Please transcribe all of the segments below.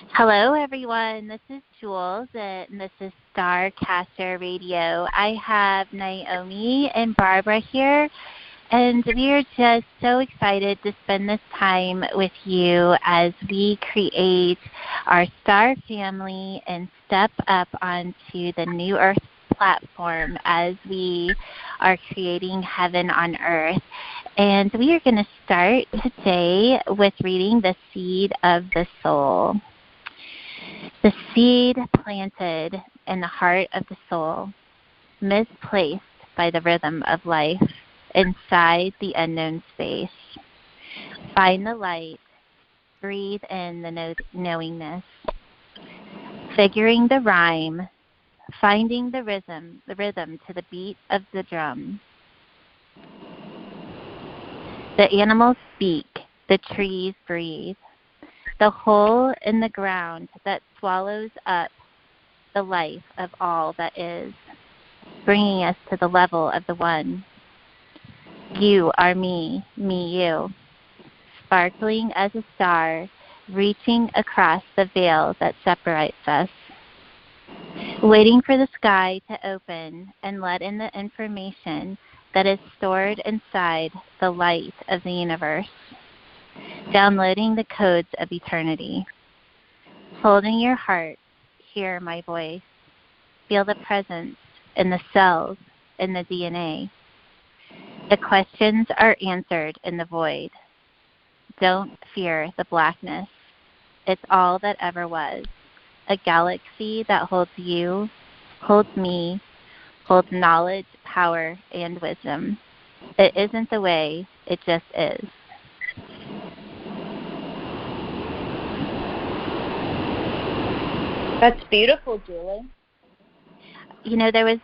Hello, everyone. This is Jules, and this is Starcaster Radio. I have Naomi and Barbara here, and we are just so excited to spend this time with you as we create our star family and step up onto the New Earth platform as we are creating heaven on earth. And we are going to start today with reading the seed of the soul. The seed planted in the heart of the soul, misplaced by the rhythm of life inside the unknown space. Find the light, breathe in the knowingness, figuring the rhyme, finding the rhythm to the beat of the drum. The animals speak, the trees breathe. The hole in the ground that swallows up the life of all that is, bringing us to the level of the one. You are me, me you, sparkling as a star, reaching across the veil that separates us, waiting for the sky to open and let in the information that is stored inside the light of the universe. Downloading the codes of eternity. Holding your heart, hear my voice. Feel the presence in the cells, in the DNA. The questions are answered in the void. Don't fear the blackness. It's all that ever was. A galaxy that holds you, holds me, holds knowledge, power, and wisdom. It isn't the way, it just is. That's beautiful, Julie. You know, there was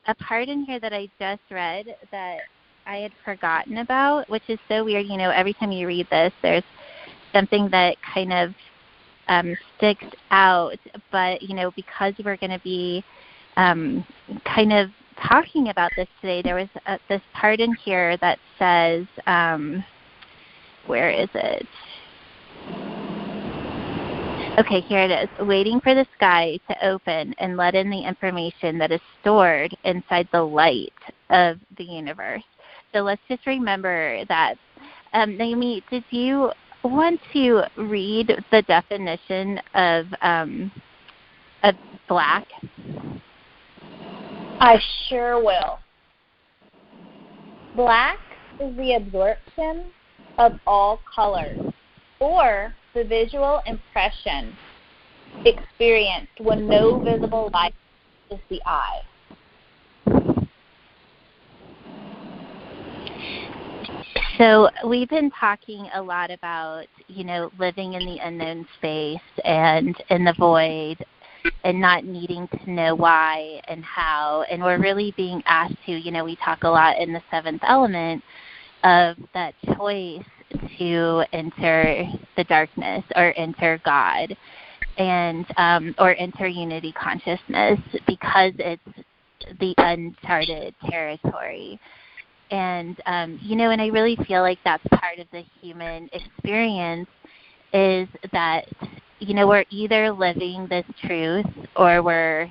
a part in here that I just read that I had forgotten about, which is so weird. You know, every time you read this, there's something that kind of sticks out. But, you know, because we're going to be kind of talking about this today, there was this part in here that says, where is it? Okay, here it is. Waiting for the sky to open and let in the information that is stored inside the light of the universe. So let's just remember that. Naomi, did you want to read the definition of black? I sure will. Black is the absorption of all colors, or the visual impression experienced when no visible light is the eye. So we've been talking a lot about, you know, living in the unknown space and in the void and not needing to know why and how. And we're really being asked to, you know, we talk a lot in the seventh element of that choice to enter the darkness or enter God and or enter unity consciousness because it's the uncharted territory. And, you know, and I really feel like that's part of the human experience is that, you know, we're either living this truth or we're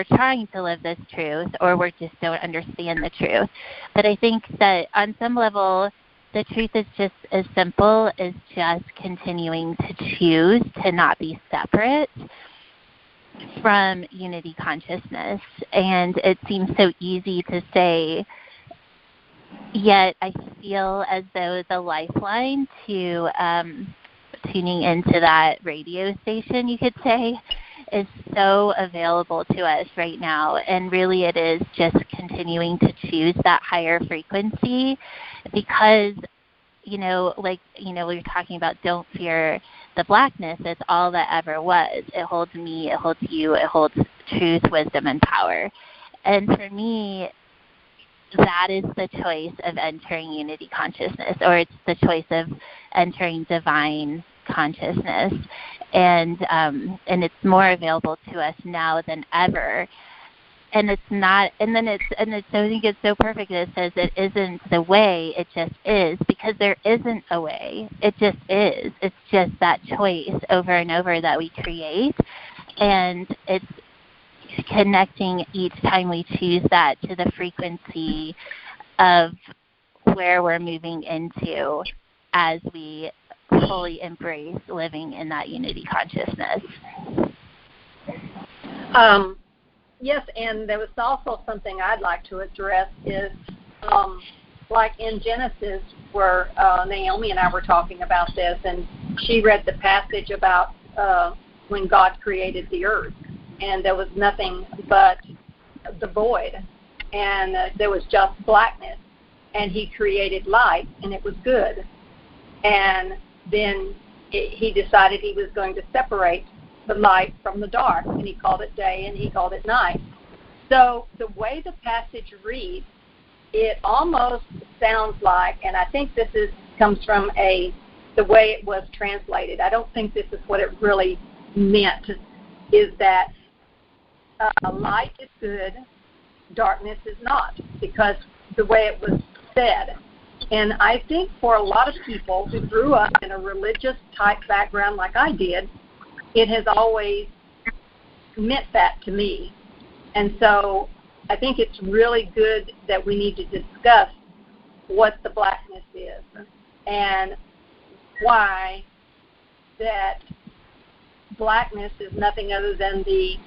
trying to live this truth or we just don't understand the truth. But I think that on some level, the truth is just as simple as just continuing to choose to not be separate from unity consciousness. And it seems so easy to say, yet I feel as though the lifeline to tuning into that radio station, you could say, is so available to us right now. And really it is just continuing to choose that higher frequency because, you know, like, you know, we were talking about don't fear the blackness. It's all that ever was. It holds me, it holds you, it holds truth, wisdom, and power. And for me, that is the choice of entering unity consciousness, or it's the choice of entering divine consciousness. And it's more available to us now than ever. And it's not, and then it's, and it's, I think it's so perfect that it says it isn't the way, it just is, because there isn't a way. It just is. It's just that choice over and over that we create, and it's connecting each time we choose that to the frequency of where we're moving into as we fully embrace living in that unity consciousness. Yes, and there was also something I'd like to address is, like in Genesis, where Naomi and I were talking about this, and she read the passage about when God created the earth, and there was nothing but the void, and there was just blackness, and he created light, and it was good. And then he decided he was going to separate the light from the dark, and he called it day and he called it night. So the way the passage reads, it almost sounds like, and I think this comes from the way it was translated. I don't think this is what it really meant, is that light is good, darkness is not, because the way it was said. And I think for a lot of people who grew up in a religious type background like I did, it has always meant that to me. And so I think it's really good that we need to discuss what the blackness is and why that blackness is nothing other than the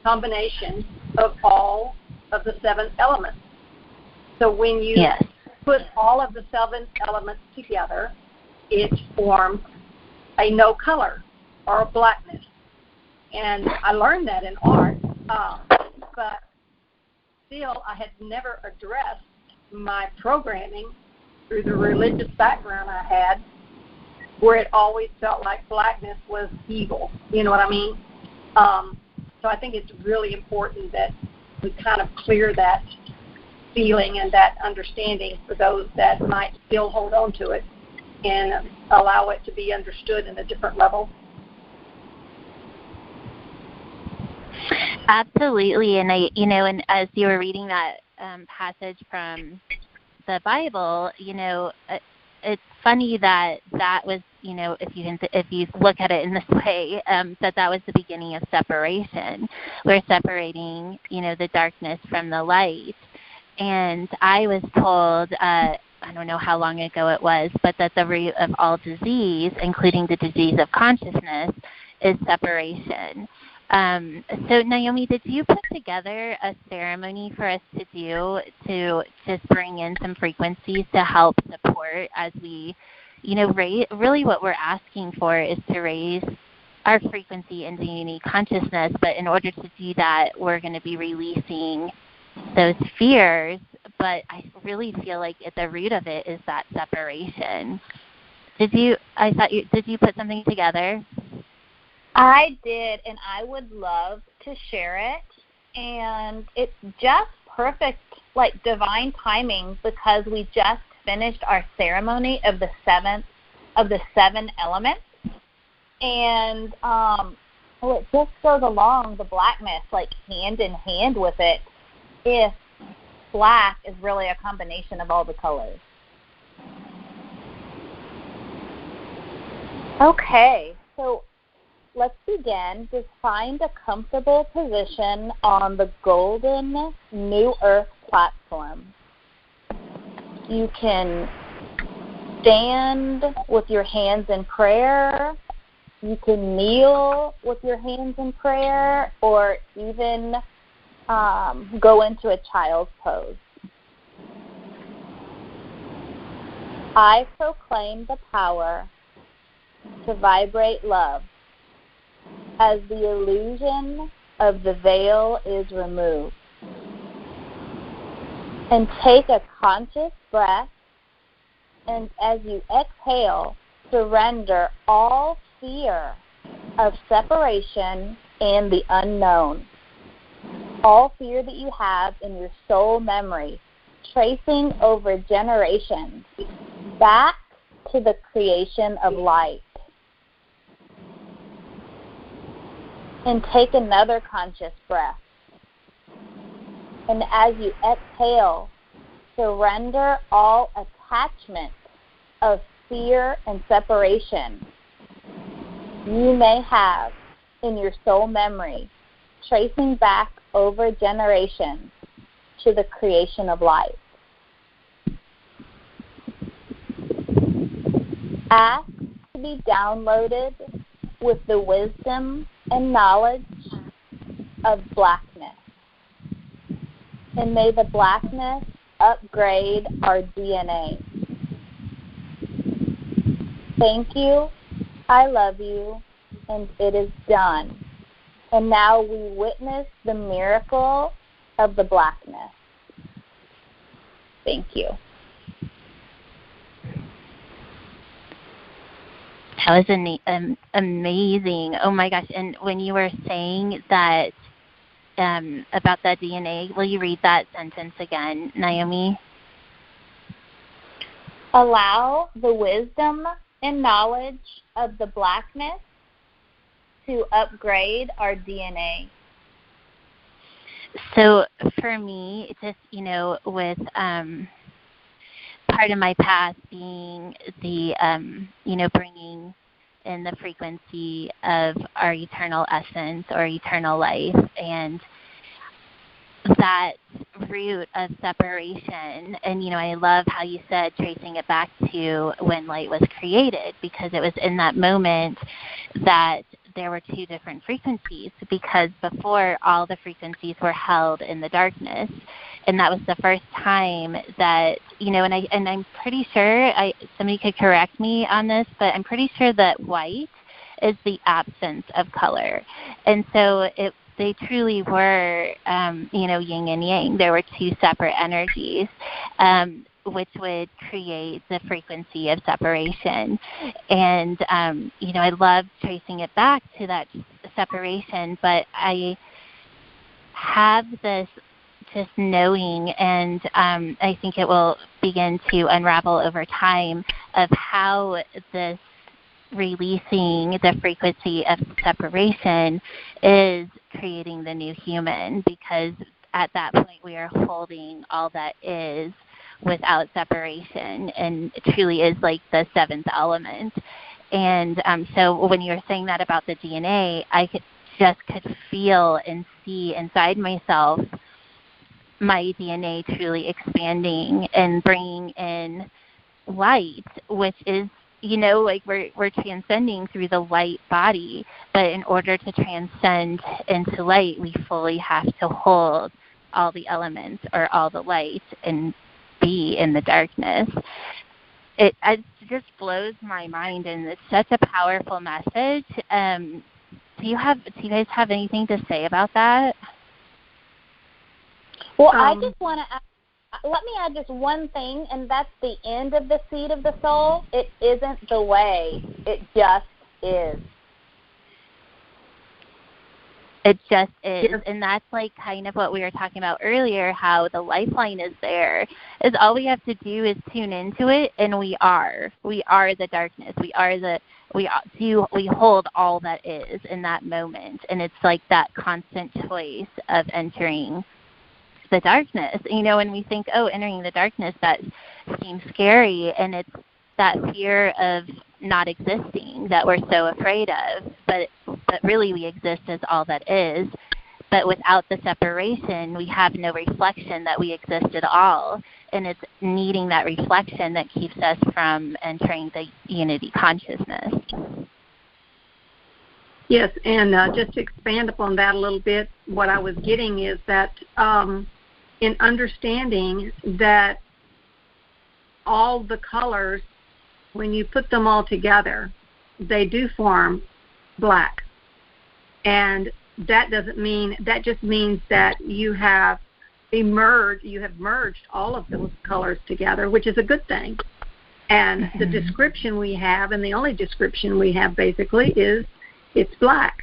combination of all of the 7 elements. So when you put all of the 7 elements together, it forms a no color or a blackness. And I learned that in art, but still I had never addressed my programming through the religious background I had, where it always felt like blackness was evil. You know what I mean? So I think it's really important that we kind of clear that feeling and that understanding for those that might still hold on to it, and allow it to be understood in a different level. Absolutely, and and as you were reading that passage from the Bible, it's funny that was, if you look at it in this way, that was the beginning of separation. We're separating, the darkness from the light, and I was told, I don't know how long ago it was, but that the root of all disease, including the disease of consciousness, is separation. So Naomi, did you put together a ceremony for us to do to just bring in some frequencies to help support as we, really what we're asking for is to raise our frequency into unity consciousness, but in order to do that, we're going to be releasing those fears, but I really feel like at the root of it is that separation. Did you put something together? I did, and I would love to share it. And it's just perfect, like divine timing, because we just finished our ceremony of the 7th of the 7 elements. And it just goes along the blackness, like hand in hand with it, if black is really a combination of all the colors. Okay, so let's begin. Just find a comfortable position on the golden New Earth platform. You can stand with your hands in prayer. You can kneel with your hands in prayer, or even go into a child's pose. I proclaim the power to vibrate love as the illusion of the veil is removed. And take a conscious breath, and as you exhale, surrender all fear of separation and the unknown. All fear that you have in your soul memory, tracing over generations back to the creation of light. And take another conscious breath. And as you exhale, surrender all attachment of fear and separation you may have in your soul memory, tracing back over generations to the creation of life. Ask to be downloaded with the wisdom and knowledge of blackness. And may the blackness upgrade our DNA. Thank you, I love you, and it is done. And now we witness the miracle of the blackness. Thank you. That was amazing. Oh my gosh. And when you were saying that about that DNA, will you read that sentence again, Naomi? Allow the wisdom and knowledge of the blackness to upgrade our DNA. So for me, just, with part of my past being the, bringing in the frequency of our eternal essence or eternal life, and that root of separation. And, I love how you said tracing it back to when light was created, because it was in that moment that there were two different frequencies, because before all the frequencies were held in the darkness. And that was the first time that, and I'm pretty sure, somebody could correct me on this, but I'm pretty sure that white is the absence of color. And so they truly were, yin and yang. There were two separate energies, which would create the frequency of separation. And, I love tracing it back to that separation, but I have this just knowing, and I think it will begin to unravel over time, of how this releasing the frequency of separation is creating the new human, because at that point we are holding all that is without separation, and it truly is like the seventh element. And so when you were saying that about the DNA, I could feel and see inside myself my DNA truly expanding and bringing in light, which is, we're transcending through the light body, but in order to transcend into light, we fully have to hold all the elements or all the light and be in the darkness. It just blows my mind, and it's such a powerful message. Do you guys have anything to say about that? Well, I just want to let me add just one thing, and that's the end of the seed of the soul. It isn't the way. It just is. It just is. And that's like kind of what we were talking about earlier, how the lifeline is there. Is all we have to do is tune into it, and we are the darkness. We hold all that is in that moment. And it's like that constant choice of entering the darkness. When we think, entering the darkness, that seems scary, and it's that fear of not existing that we're so afraid of. But really we exist as all that is. But without the separation, we have no reflection that we exist at all. And it's needing that reflection that keeps us from entering the unity consciousness. Yes, and just to expand upon that a little bit, what I was getting is that in understanding that all the colors, when you put them all together, they do form black. And that just means that you have merged all of those colors together, which is a good thing. And the description we have, and the only description we have basically, is it's black.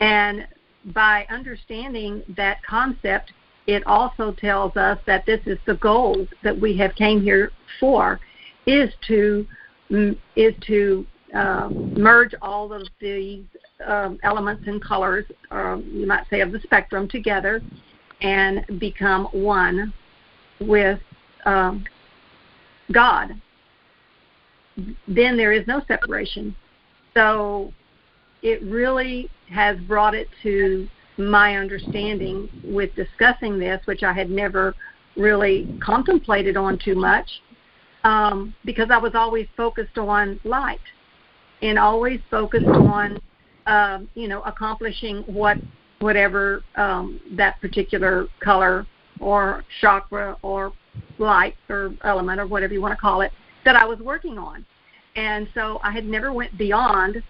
And by understanding that concept, it also tells us that this is the goal that we have came here for, is to merge all of these elements and colors, you might say, of the spectrum together and become one with God, then there is no separation. So it really has brought it to my understanding with discussing this, which I had never really contemplated on too much, because I was always focused on light and always focused on, accomplishing whatever that particular color or chakra or light or element or whatever you want to call it that I was working on. And so I had never went beyond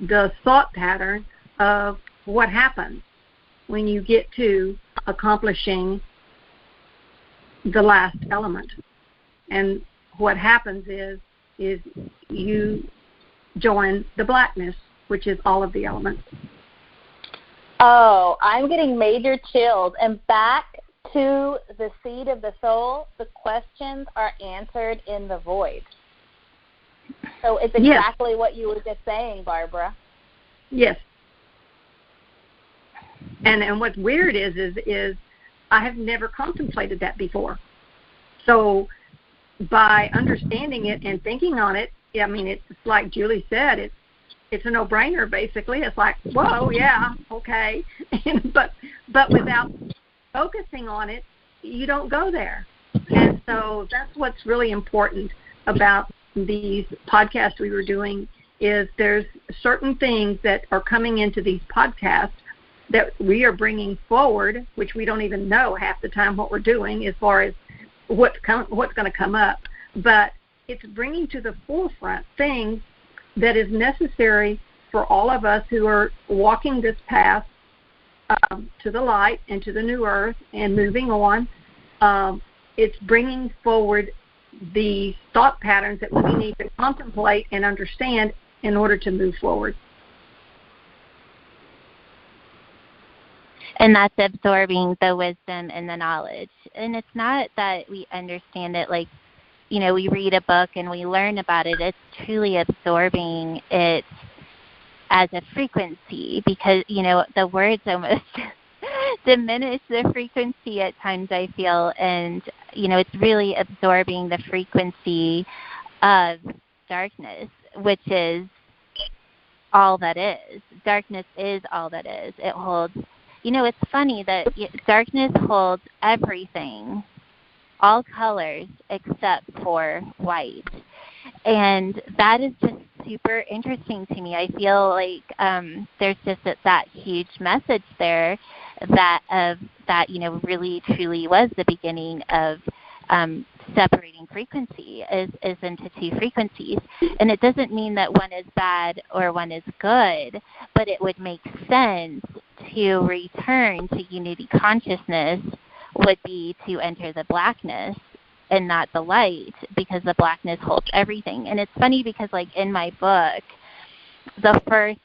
the thought pattern of what happens when you get to accomplishing the last element. And what happens is you join the blackness, which is all of the elements. Oh, I'm getting major chills. And back to the seed of the soul, the questions are answered in the void. So it's exactly what you were just saying, Barbara. Yes. And what's weird is I have never contemplated that before. So by understanding it and thinking on it, I mean, it's like Julie said, it's a no-brainer, basically. It's like, whoa, yeah, okay. but without focusing on it, you don't go there. And so that's what's really important about these podcasts we were doing, is there's certain things that are coming into these podcasts that we are bringing forward, which we don't even know half the time what we're doing as far as what's going to come up. But it's bringing to the forefront things that is necessary for all of us who are walking this path to the light and to the new earth and moving on. It's bringing forward the thought patterns that we need to contemplate and understand in order to move forward. And that's absorbing the wisdom and the knowledge. And it's not that we understand it like, we read a book and we learn about it. It's truly absorbing it as a frequency, because, the words almost diminish the frequency at times, I feel. And, it's really absorbing the frequency of darkness, which is all that is. Darkness is all that is. It holds, it's funny that darkness holds everything, all colors except for white. And that is just super interesting to me. I feel like there's just that huge message there that really truly was the beginning of separating frequency is into two frequencies. And it doesn't mean that one is bad or one is good, but it would make sense to return to unity consciousness would be to enter the blackness and not the light, because the blackness holds everything. And it's funny because, like, in my book, the first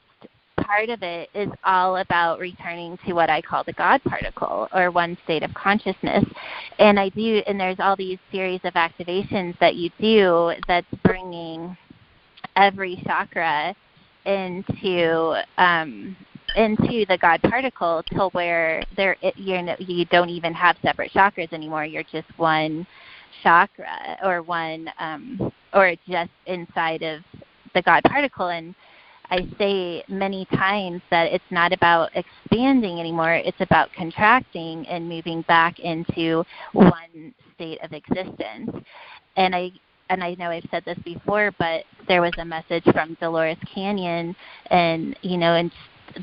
part of it is all about returning to what I call the God particle, or one state of consciousness. And there's all these series of activations that you do that's bringing every chakra into the God particle, to where you don't even have separate chakras anymore. You're just one chakra, or one or just inside of the God particle. And I say many times that it's not about expanding anymore. It's about contracting and moving back into one state of existence. And I know I've said this before, but there was a message from Dolores Canyon, and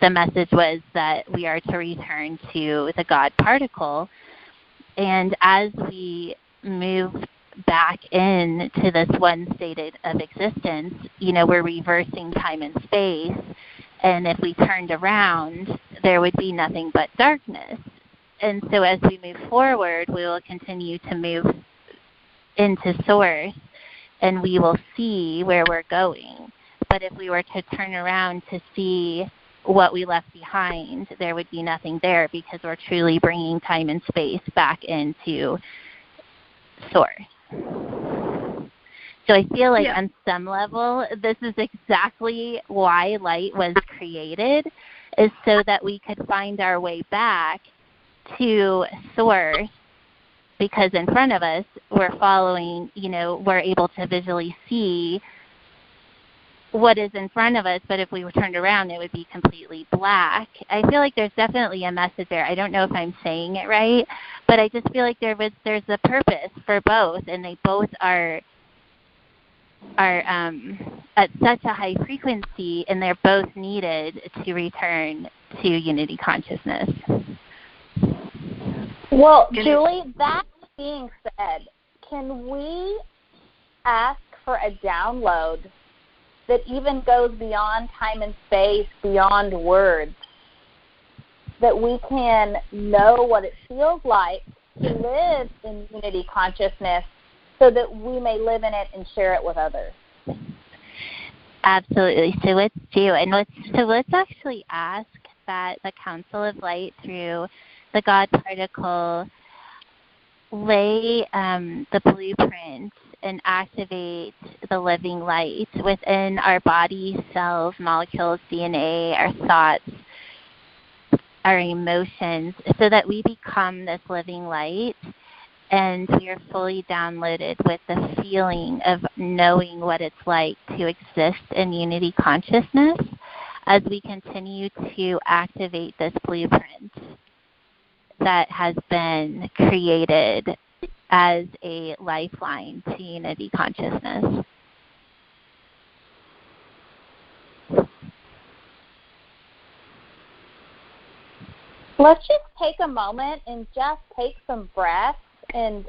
the message was that we are to return to the God particle. And as we move back into this one state of existence, we're reversing time and space. And if we turned around, there would be nothing but darkness. And so as we move forward, we will continue to move into source, and we will see where we're going. But if we were to turn around to see what we left behind, there would be nothing there, because we're truly bringing time and space back into source. So I feel like on some level, this is exactly why light was created, is so that we could find our way back to source, because in front of us, we're following, we're able to visually see what is in front of us, but if we were turned around, it would be completely black. I feel like there's definitely a message there. I don't know if I'm saying it right, but I just feel like there's a purpose for both, and they both are at such a high frequency, and they're both needed to return to unity consciousness. Well, Julie, that being said, can we ask for a download that even goes beyond time and space, beyond words, that we can know what it feels like to live in unity consciousness so that we may live in it and share it with others? Absolutely. So let's do, and let's actually ask that the Council of Light, through the God particle, lay the blueprint and activate the living light within our body, cells, molecules, DNA, our thoughts, our emotions, so that we become this living light, and we are fully downloaded with the feeling of knowing what it's like to exist in unity consciousness as we continue to activate this blueprint that has been created as a lifeline to unity consciousness. Let's just take a moment and just take some breaths and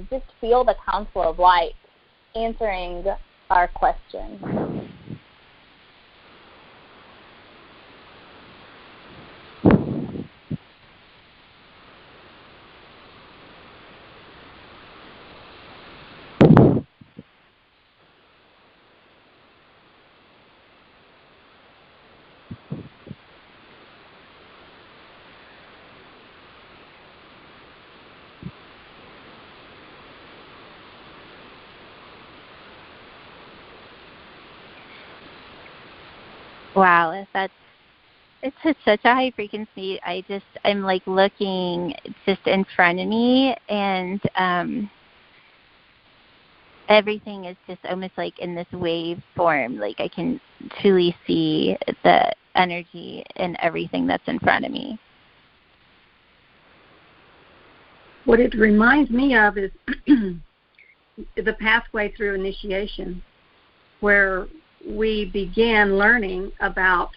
just feel the Council of Light answering our question. Wow, it's at such a high frequency. I'm like looking just in front of me, and everything is just almost like in this wave form. Like I can truly see the energy in everything that's in front of me. What it reminds me of is the pathway through initiation, where we began learning about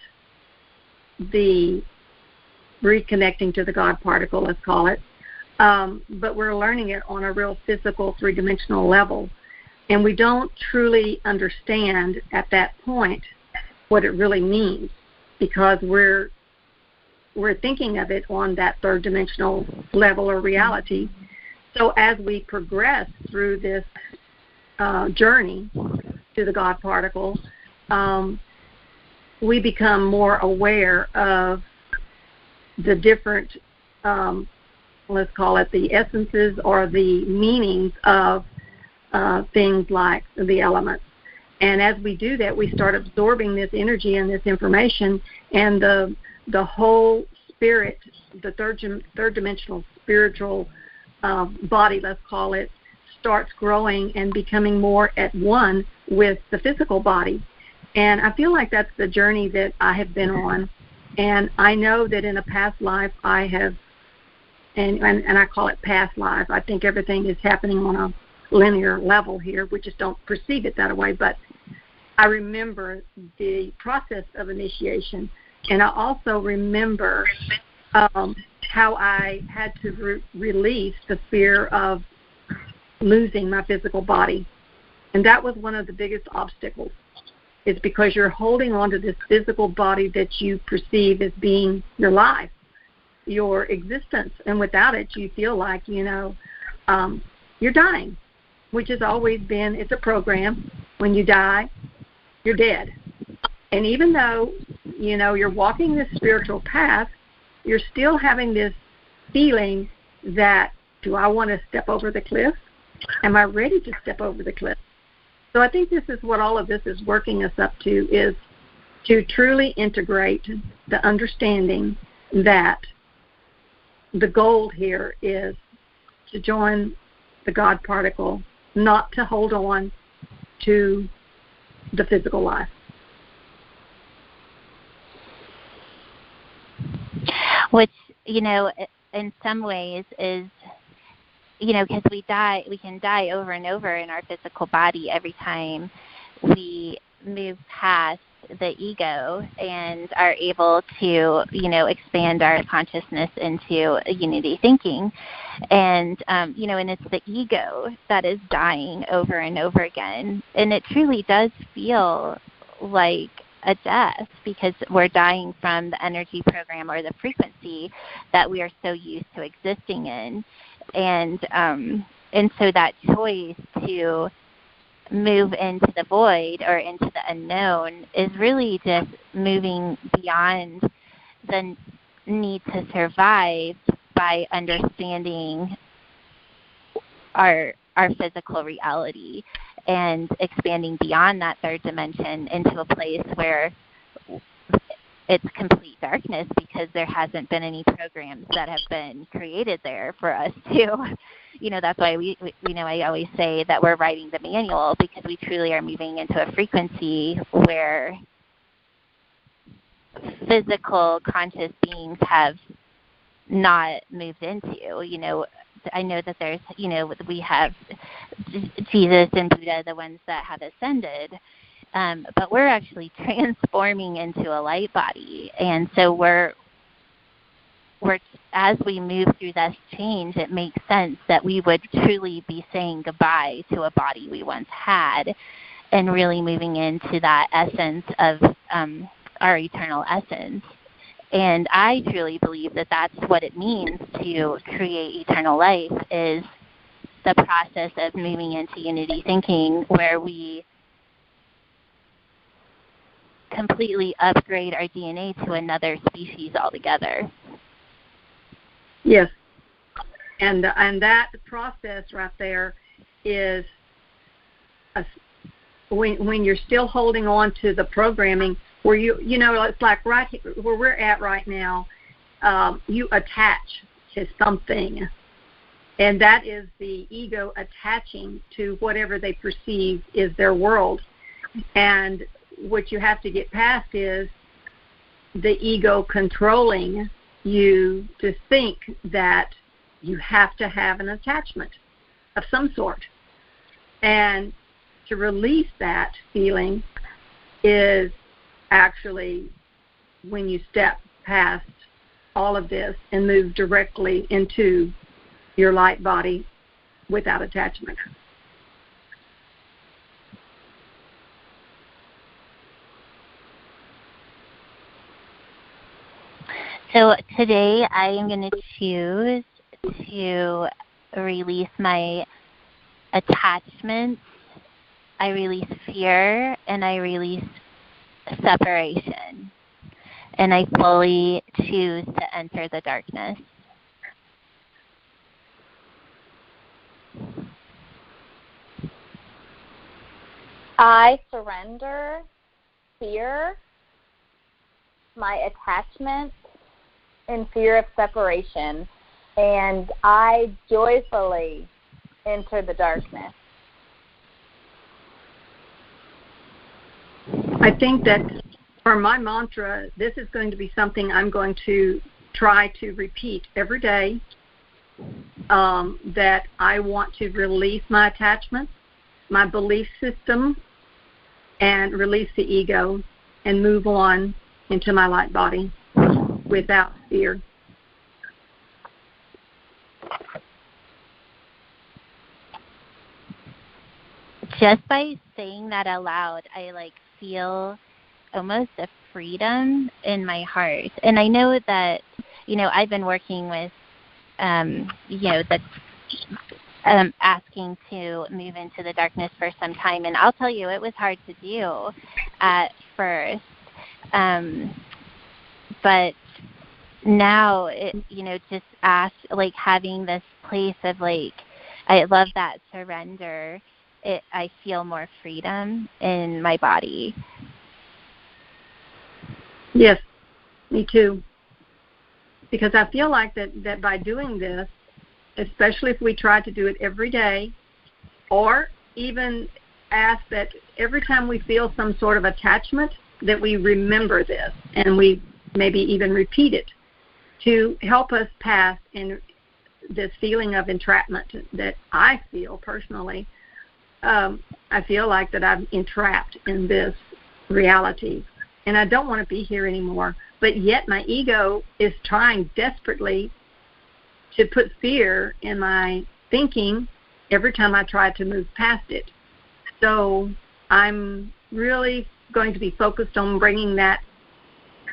the reconnecting to the God particle, let's call it, but we're learning it on a real physical, three-dimensional level, and we don't truly understand at that point what it really means, because we're thinking of it on that third-dimensional level or reality. So as we progress through this journey to the God particle, we become more aware of the different, let's call it the essences or the meanings of things like the elements. And as we do that, we start absorbing this energy and this information, and the whole spirit, the third-dimensional spiritual body, let's call it, starts growing and becoming more at one with the physical body. And I feel like that's the journey that I have been on. And I know that in a past life I have, and I call it past life. I think everything is happening on a linear level here. We just don't perceive it that way. But I remember the process of initiation. And I also remember how I had to release the fear of losing my physical body. And that was one of the biggest obstacles. It's because you're holding on to this physical body that you perceive as being your life, your existence. And without it, you feel like, you're dying, which has always been, it's a program. When you die, you're dead. And even though, you're walking this spiritual path, you're still having this feeling that, do I want to step over the cliff? Am I ready to step over the cliff? So I think this is what all of this is working us up to, is to truly integrate the understanding that the goal here is to join the God particle, not to hold on to the physical life. Which, in some ways is, because we can die over and over in our physical body every time we move past the ego and are able to, expand our consciousness into unity thinking. And, and it's the ego that is dying over and over again. And it truly does feel like a death, because we're dying from the energy program or the frequency that we are so used to existing in. And so that choice to move into the void or into the unknown is really just moving beyond the need to survive by understanding our physical reality and expanding beyond that third dimension into a place where it's complete darkness, because there hasn't been any programs that have been created there for us to, that's why I always say that we're writing the manual, because we truly are moving into a frequency where physical conscious beings have not moved into. I know that there's, we have Jesus and Buddha, the ones that have ascended, but we're actually transforming into a light body. And so we're as we move through this change, it makes sense that we would truly be saying goodbye to a body we once had and really moving into that essence of our eternal essence. And I truly believe that that's what it means to create eternal life, is the process of moving into unity thinking, where we completely upgrade our DNA to another species altogether. Yes. And that process right there is when you're still holding on to the programming, where it's like right here, where we're at right now, you attach to something, and that is the ego attaching to whatever they perceive is their world. And what you have to get past is the ego controlling you to think that you have to have an attachment of some sort. And to release that feeling is actually when you step past all of this and move directly into your light body without attachment. So today I am going to choose to release my attachments. I release fear, and I release separation. And I fully choose to enter the darkness. I surrender fear, my attachment, and fear of separation, and I joyfully enter the darkness. I think that for my mantra, this is going to be something I'm going to try to repeat every day, that I want to release my attachments, my belief system, and release the ego and move on into my light body without fear. Just by saying that out loud, I feel almost a freedom in my heart. And I know that, I've been working with, the asking to move into the darkness for some time. And I'll tell you, it was hard to do at first. But now, just having this place of I love that surrender I feel more freedom in my body. Yes, me too. Because I feel like that by doing this, especially if we try to do it every day, or even ask that every time we feel some sort of attachment, that we remember this and we maybe even repeat it to help us pass in this feeling of entrapment that I feel personally. I feel like that I'm entrapped in this reality and I don't want to be here anymore. But yet my ego is trying desperately to put fear in my thinking every time I try to move past it. So I'm really going to be focused on bringing that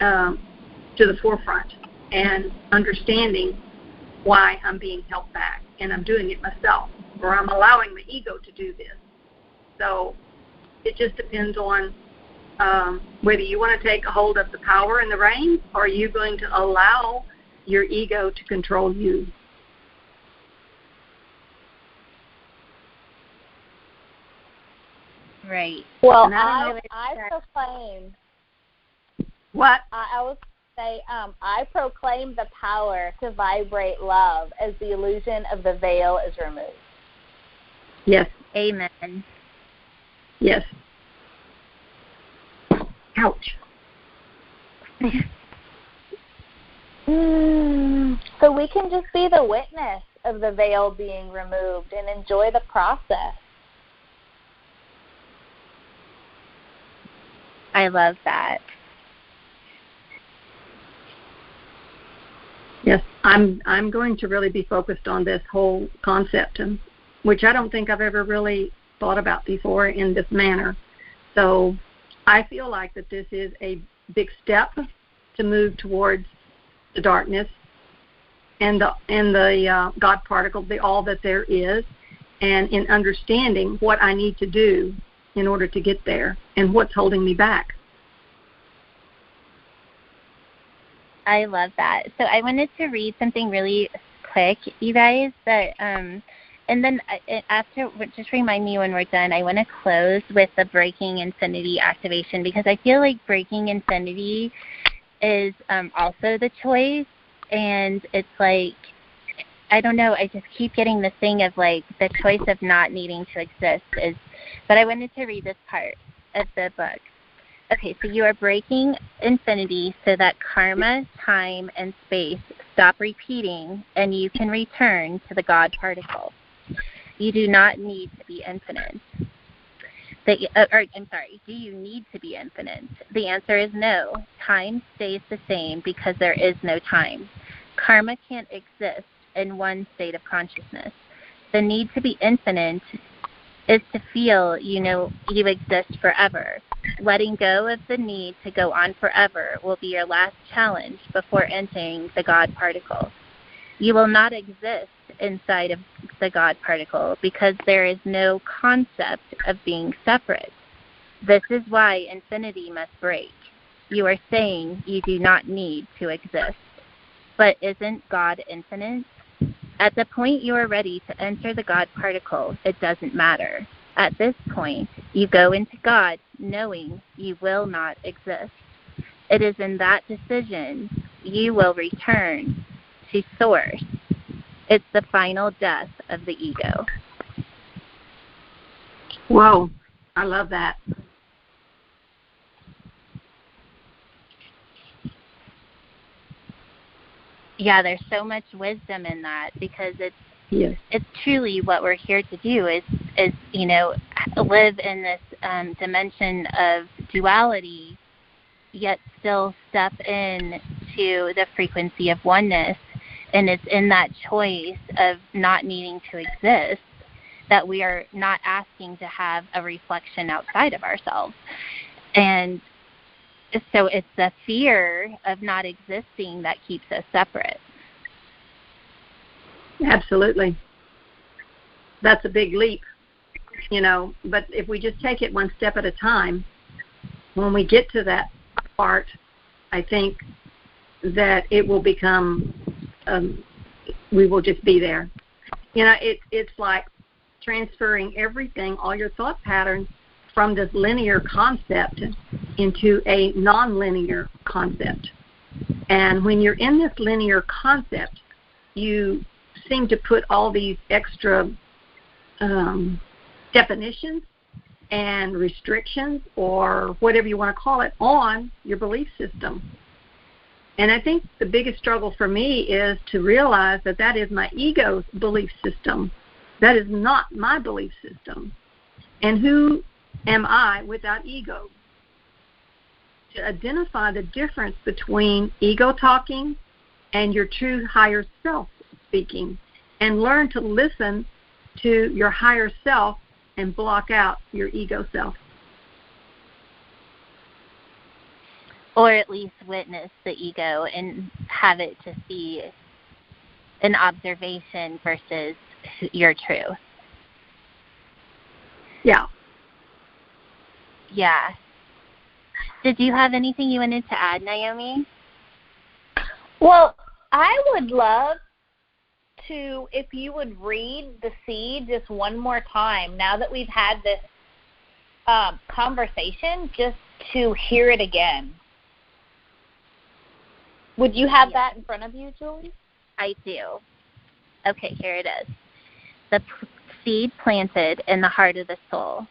to the forefront and understanding why I'm being held back. And I'm doing it myself, or I'm allowing the ego to do this. So it just depends on whether you want to take a hold of the power and the reins, or are you going to allow your ego to control you? Right. Well, I proclaim. What? I was say, I proclaim the power to vibrate love as the illusion of the veil is removed. Yes. Amen. Yes. Ouch. So we can just be the witness of the veil being removed and enjoy the process. I love that. Yes, I'm going to really be focused on this whole concept, which I don't think I've ever really thought about before in this manner. So I feel like that this is a big step to move towards the darkness and the God particle, the all that there is, and in understanding what I need to do in order to get there and what's holding me back. I love that. So I wanted to read something really quick, you guys, that and then after, just remind me when we're done, I want to close with the Breaking Infinity activation, because I feel like Breaking Infinity is also the choice, and it's like, I don't know, I just keep getting the thing of like the choice of not needing to exist is, but I wanted to read this part of the book. Okay, so you are breaking infinity so that karma, time, and space stop repeating and you can return to the God particle. You do not need to be infinite. Do you need to be infinite? The answer is no. Time stays the same because there is no time. Karma can't exist in one state of consciousness. The need to be infinite is to feel you exist forever. Letting go of the need to go on forever will be your last challenge before entering the God particle. You will not exist inside of the God particle because there is no concept of being separate. This is why infinity must break. You are saying you do not need to exist. But isn't God infinite? At the point you are ready to enter the God particle, it doesn't matter. At this point, you go into God knowing you will not exist. It is in that decision you will return to Source. It's the final death of the ego. Whoa, I love that. Yeah, there's so much wisdom in that, because it's truly what we're here to do is live in this dimension of duality, yet still step in to the frequency of oneness. And it's in that choice of not needing to exist that we are not asking to have a reflection outside of ourselves. And so it's the fear of not existing that keeps us separate. Absolutely. That's a big leap, but if we just take it one step at a time, when we get to that part, I think that it will become, we will just be there. It's like transferring everything, all your thought patterns, from this linear concept into a nonlinear concept. And when you're in this linear concept, you seem to put all these extra definitions and restrictions, or whatever you want to call it, on your belief system. And I think the biggest struggle for me is to realize that that is my ego's belief system. That is not my belief system. And who am I without ego? To identify the difference between ego talking and your true higher self speaking, and learn to listen to your higher self and block out your ego self. Or at least witness the ego and have it to be an observation versus your truth. Yeah. Yeah. Did you have anything you wanted to add, Naomi? Well, I would love to, if you would read the seed just one more time, now that we've had this conversation, just to hear it again. Would you have that in front of you, Julie? I do. Okay, here it is. The seed planted in the heart of the soul,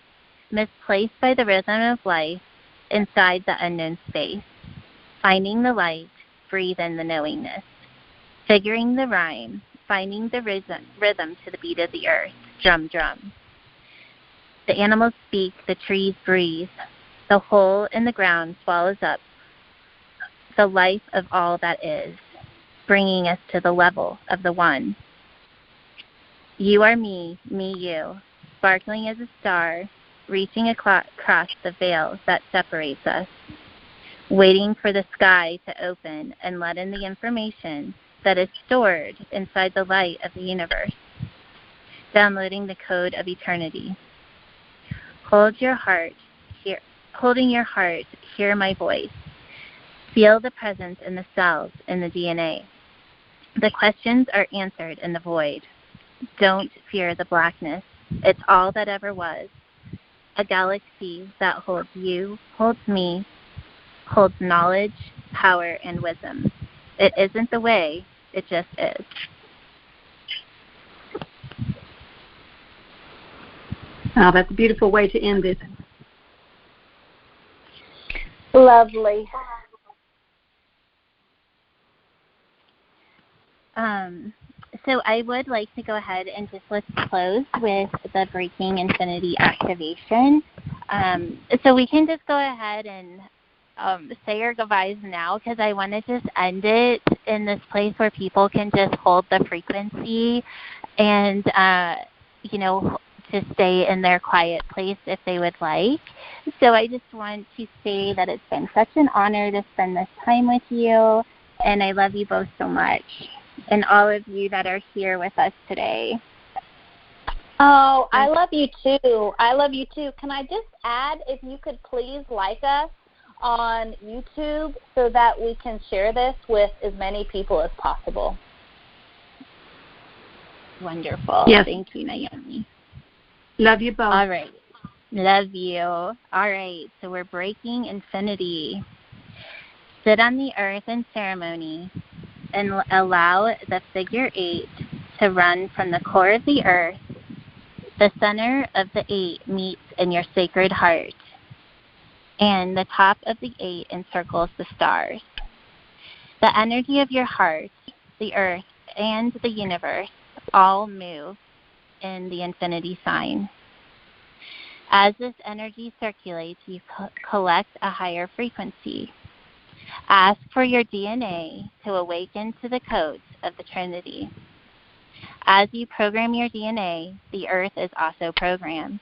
misplaced by the rhythm of life inside the unknown space. Finding the light, breathe in the knowingness. Figuring the rhyme, finding the rhythm to the beat of the earth, drum, drum. The animals speak, the trees breathe. The hole in the ground swallows up the life of all that is, bringing us to the level of the one. You are me, me you, sparkling as a star, reaching across the veil that separates us, waiting for the sky to open and let in the information that is stored inside the light of the universe, downloading the code of eternity. Holding your heart, hear my voice. Feel the presence in the cells, in the DNA. The questions are answered in the void. Don't fear the blackness. It's all that ever was. A galaxy that holds you, holds me, holds knowledge, power, and wisdom. It isn't the way, it just is. Wow, that's a beautiful way to end it. Lovely. So I would like to go ahead and just let's close with the Breaking Infinity activation. So we can just go ahead and say our goodbyes now, because I want to just end it in this place where people can just hold the frequency and, to stay in their quiet place if they would like. So I just want to say that it's been such an honor to spend this time with you, and I love you both so much, and all of you that are here with us today. Oh, I love you too. I love you too. Can I just add, if you could please like us on YouTube so that we can share this with as many people as possible. Wonderful. Yes. Thank you, Naomi. Love you both. All right. Love you. All right. So we're breaking infinity. Sit on the earth in ceremony and allow the figure 8 to run from the core of the earth. The center of the 8 meets in your sacred heart, and the top of the 8 encircles the stars. The energy of your heart, the earth, and the universe all move in the infinity sign. As this energy circulates, you collect a higher frequency. Ask for your DNA to awaken to the codes of the Trinity. As you program your DNA, the earth is also programmed.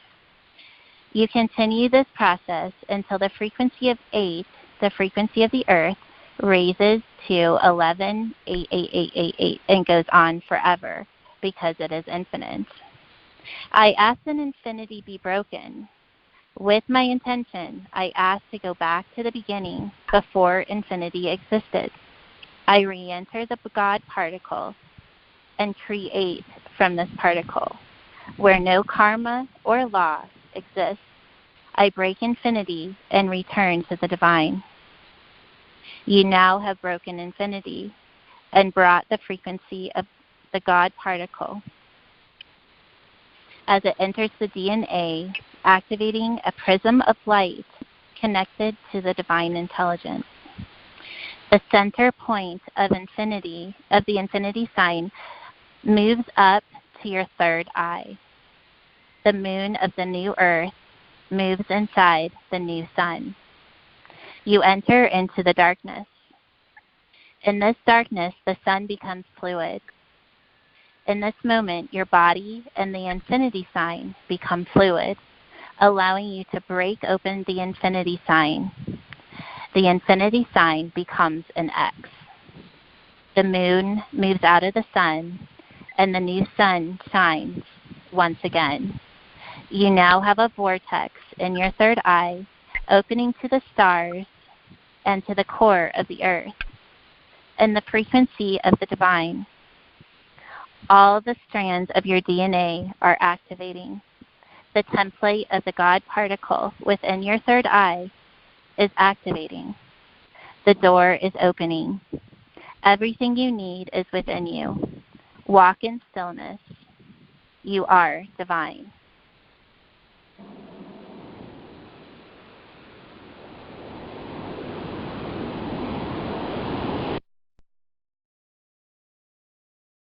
You continue this process until the frequency of 8, the frequency of the earth, raises to 11, 8, 8, 8, 8, 8, and goes on forever because it is infinite. I ask that infinity be broken. With my intention, I ask to go back to the beginning before infinity existed. I re-enter the God particle and create from this particle. Where no karma or loss exists, I break infinity and return to the divine. You now have broken infinity and brought the frequency of the God particle as it enters the DNA, activating a prism of light connected to the divine intelligence. The center point of the infinity sign, moves up to your third eye. The moon of the new earth moves inside the new sun. You enter into the darkness. In this darkness, the sun becomes fluid. In this moment, your body and the infinity sign become fluid, allowing you to break open the infinity sign. The infinity sign becomes an X. The moon moves out of the sun, and the new sun shines once again. You now have a vortex in your third eye, opening to the stars and to the core of the earth, and the frequency of the divine. All the strands of your DNA are activating. The template of the God particle within your third eye is activating. The door is opening. Everything you need is within you. Walk in stillness. You are divine.